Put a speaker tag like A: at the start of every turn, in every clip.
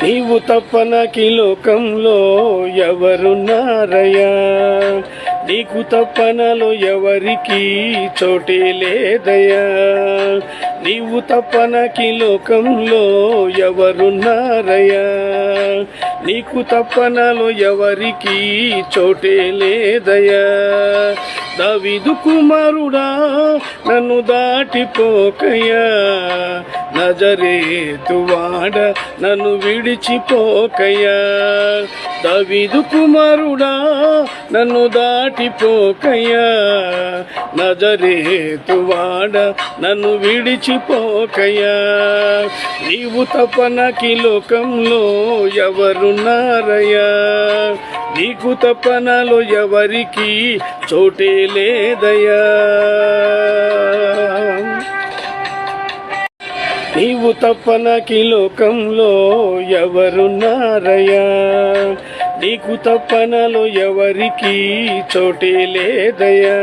A: నీవు తప్పనకి లోకంలో ఎవరున్నారయ్యా? నీకు తప్పనలో ఎవరికి చోటే లేదయ్యా. నీవు తప్పనకి లోకంలో ఎవరున్నారయ్యా? నీకు తప్పనలో ఎవరికి చోటే లేదయ్యా. దావీదు కుమారుడా నన్ను దాటిపోకయ్యా, నజరేతు వాడ నన్ను విడిచిపోకయ్యా. దావీదు కుమారుడా నన్ను దాటిపోకయ్యా, నజరేతు వాడ నన్ను విడిచిపోకయ్యా. నీవు తప్పనకి లోకంలో ఎవరున్నారయ్యా? నీకు తప్పనలో ఎవరికి చోటే లేదయ్యా. నీవు తప్పనకి లోకంలో ఎవరున్నారయ్యా? నీకు తప్పనలో ఎవరికి చోటే లేదయ్యా.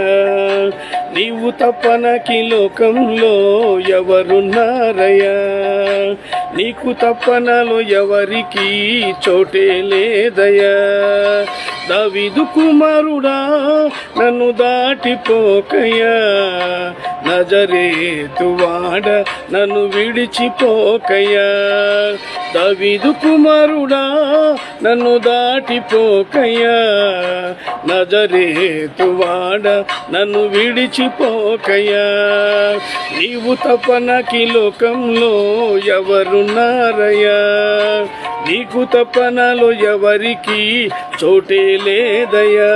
A: నీవు తప్పనకి లోకంలో ఎవరున్నారయ్యా? నీకు తప్పనలో ఎవరికి చోటే లేదయ్యా. దావీదు కుమారుడా నన్ను దాటిపోకయ్యా, నజరేతు వాడ నన్ను విడిచిపోకయ్యా. దావీదు కుమారుడా నన్ను దాటిపోకయ్యా, నజరేతు వాడ నన్ను విడిచిపోకయ్యా. నీవు తప్పనకి లోకంలో ఎవరున్నారయ్యా? నీకు తప్పనలో ఎవరికి చోటే లేదయ్యా.